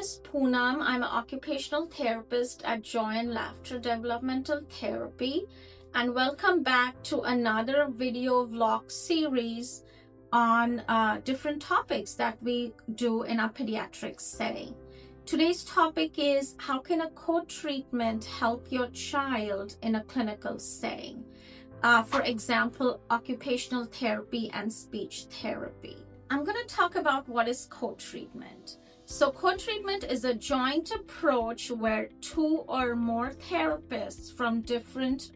is Poonam. I'm an occupational therapist at Joy Laughter Developmental Therapy, and welcome back to another video vlog series on different topics that we do in our pediatric setting. Today's topic is how can a co-treatment help your child in a clinical setting? For example, occupational therapy and speech therapy. I'm going to talk about what is co-treatment. So co-treatment is a joint approach where two or more therapists from different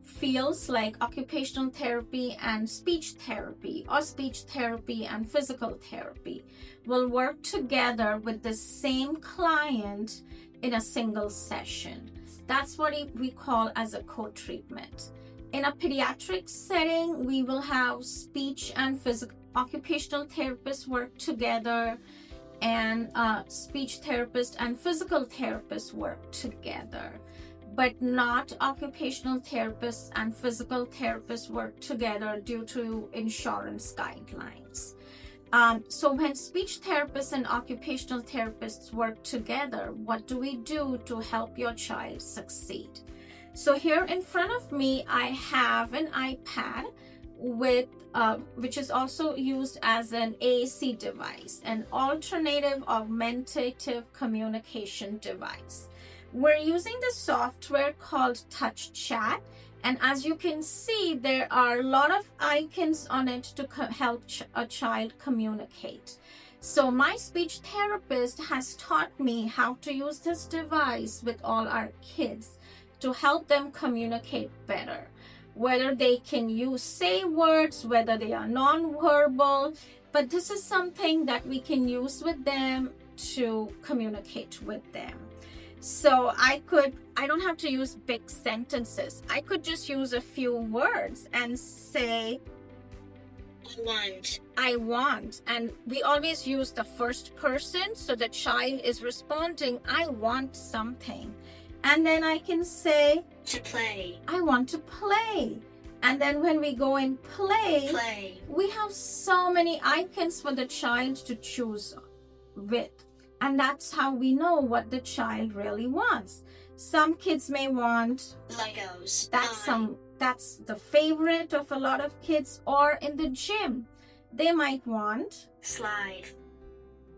fields like occupational therapy and speech therapy, or speech therapy and physical therapy, will work together with the same client in a single session. That's what we call as a co-treatment. In a pediatric setting, we will have speech and occupational therapists work together, and speech therapist and physical therapists work together, but not occupational therapists and physical therapists work together due to insurance guidelines. So when speech therapists and occupational therapists work together, what do we do to help your child succeed? So here in front of me, I have an iPad with which is also used as an AAC device, an alternative augmentative communication device. We're using the software called Touch Chat, and as you can see, there are a lot of icons on it to help a child communicate. So my speech therapist has taught me how to use this device with all our kids to help them communicate better, whether they can say words, whether they are non-verbal, but this is something that we can use with them to communicate with them. So I don't have to use big sentences. I could just use a few words and say, I want. And we always use the first person, so the child is responding, I want something. And then I can say, to play. I want to play. And then when we go in play, we have so many icons for the child to choose with. And that's how we know what the child really wants. Some kids may want Legos. That's the favorite of a lot of kids. Or in the gym, they might want slide,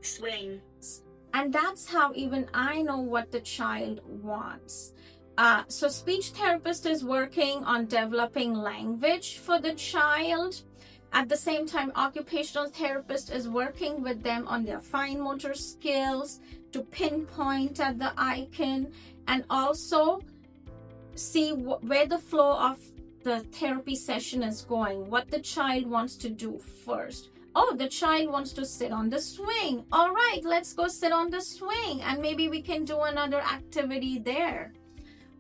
swing. And that's how even I know what the child wants. So speech therapist is working on developing language for the child. At the same time, occupational therapist is working with them on their fine motor skills to pinpoint at the icon and also see where the flow of the therapy session is going, what the child wants to do first. Oh, the child wants to sit on the swing. All right, let's go sit on the swing, and maybe we can do another activity there.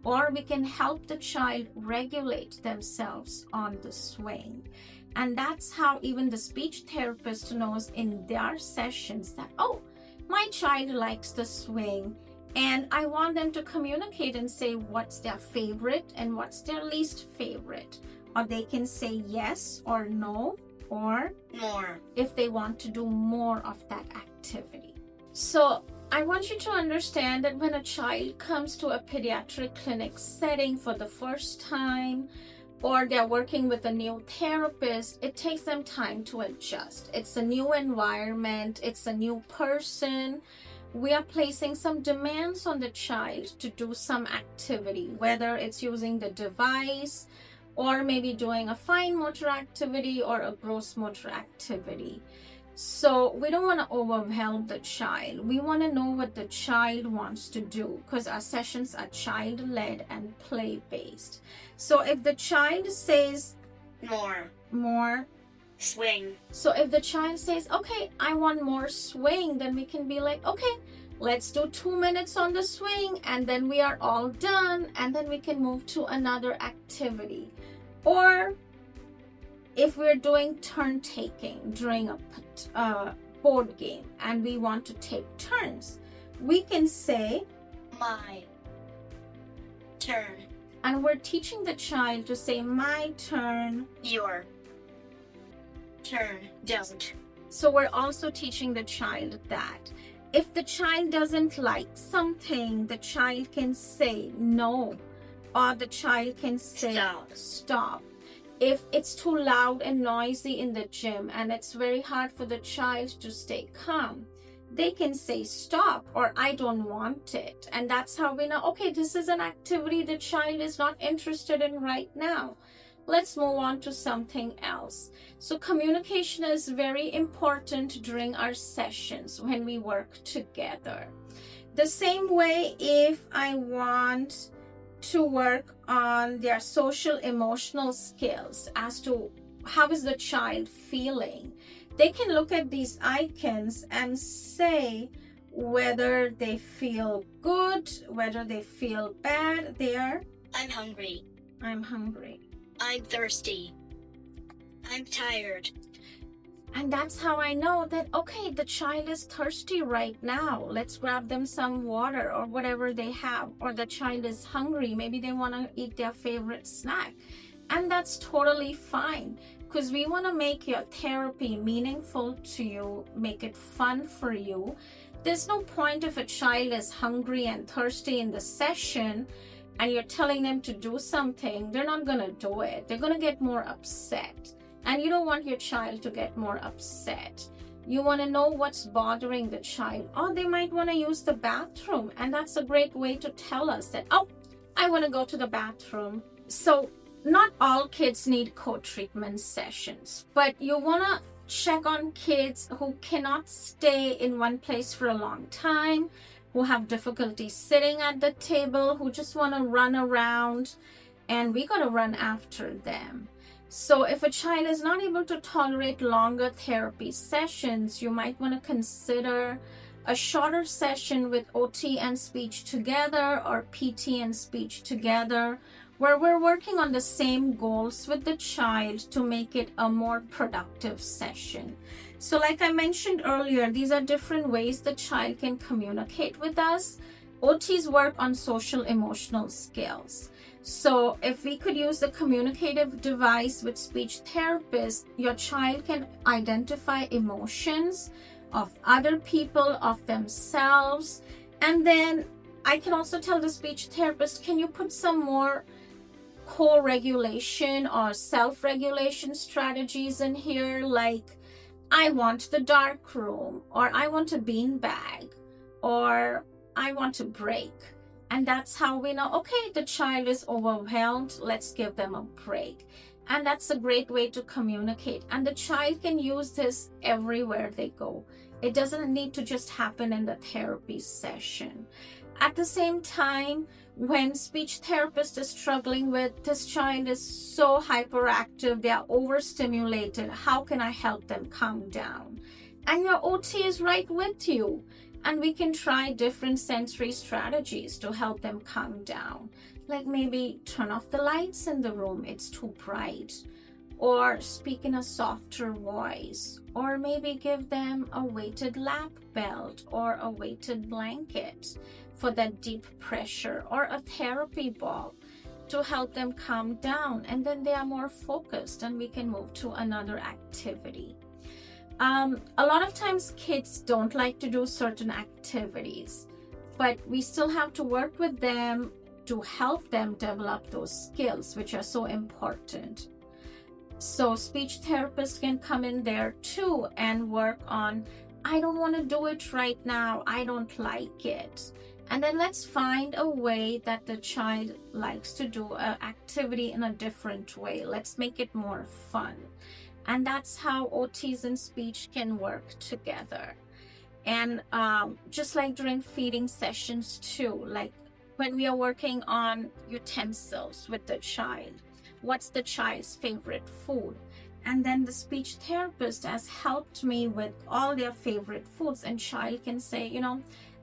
Or we can help the child regulate themselves on the swing. And that's how even the speech therapist knows in their sessions that, oh, my child likes the swing, and I want them to communicate and say what's their favorite and what's their least favorite. Or they can say yes or no, or more if they want to do more of that activity. So I want you to understand that when a child comes to a pediatric clinic setting for the first time, or they're working with a new therapist, it takes them time to adjust. It's a new environment, it's a new person. We are placing some demands on the child to do some activity, whether it's using the device, or maybe doing a fine motor activity or a gross motor activity. So we don't want to overwhelm the child. We want to know what the child wants to do, because our sessions are child-led and play-based. So if the child says more swing. So if the child says, okay, I want more swing, then we can be like, okay, let's do 2 minutes on the swing, and then we are all done, and then we can move to another activity. Or if we're doing turn taking during a board game and we want to take turns, we can say, my turn. And we're teaching the child to say, my turn, your turn, don't. So we're also teaching the child that. If the child doesn't like something, the child can say no, or the child can say stop. If it's too loud and noisy in the gym and it's very hard for the child to stay calm, they can say stop or I don't want it. And that's how we know, okay, this is an activity the child is not interested in right now. Let's move on to something else. So communication is very important during our sessions when we work together. The same way, if I want to work on their social emotional skills as to how is the child feeling, they can look at these icons and say whether they feel good, whether they feel bad. I'm hungry. I'm hungry. I'm thirsty. I'm tired. And that's how I know that, okay, the child is thirsty right now. Let's grab them some water or whatever they have. Or the child is hungry. Maybe they want to eat their favorite snack. And that's totally fine, because we want to make your therapy meaningful to you, make it fun for you. There's no point if a child is hungry and thirsty in the session and you're telling them to do something, they're not going to do it. They're going to get more upset. And you don't want your child to get more upset. You want to know what's bothering the child. Or they might want to use the bathroom. And that's a great way to tell us that, oh, I want to go to the bathroom. So not all kids need co-treatment sessions, but you want to check on kids who cannot stay in one place for a long time, who have difficulty sitting at the table, who just want to run around, and we got to run after them. So if a child is not able to tolerate longer therapy sessions, you might want to consider a shorter session with OT and speech together, or PT and speech together, where we're working on the same goals with the child to make it a more productive session. So like I mentioned earlier, these are different ways the child can communicate with us. OTs work on social emotional skills. So if we could use the communicative device with speech therapists, your child can identify emotions of other people, of themselves. And then I can also tell the speech therapist, can you put some more co-regulation or self-regulation strategies in here, like I want the dark room, or I want a beanbag, or I want a break. And that's how we know, okay, the child is overwhelmed, let's give them a break. And that's a great way to communicate. And the child can use this everywhere they go. It doesn't need to just happen in the therapy session. At the same time, when speech therapist is struggling with, this child is so hyperactive, they are overstimulated, how can I help them calm down? And your OT is right with you. And we can try different sensory strategies to help them calm down. Like maybe turn off the lights in the room, it's too bright. Or speak in a softer voice. Or maybe give them a weighted lap belt or a weighted blanket for that deep pressure, or a therapy ball to help them calm down. And then they are more focused and we can move to another activity. A lot of times kids don't like to do certain activities, but we still have to work with them to help them develop those skills, which are so important. So speech therapists can come in there too and work on, I don't want to do it right now, I don't like it. And then let's find a way that the child likes to do an activity in a different way. Let's make it more fun. And that's how OTs and speech can work together. And just like during feeding sessions too, like when we are working on utensils with the child, what's the child's favorite food? And then the speech therapist has helped me with all their favorite foods, and child can say, you know,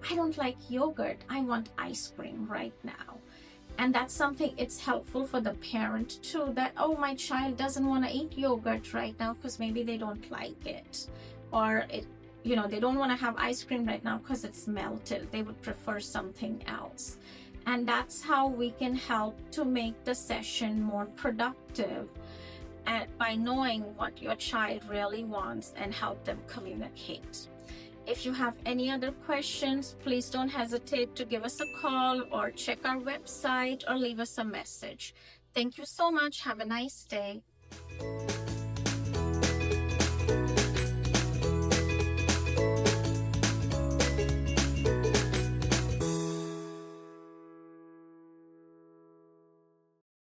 I don't like yogurt, I want ice cream right now. And that's something, it's helpful for the parent too, that, oh, my child doesn't want to eat yogurt right now because maybe they don't like it. Or it, you know, they don't want to have ice cream right now because it's melted. They would prefer something else. And that's how we can help to make the session more productive, and by knowing what your child really wants and help them communicate. If you have any other questions, please don't hesitate to give us a call or check our website or leave us a message. Thank you so much. Have a nice day.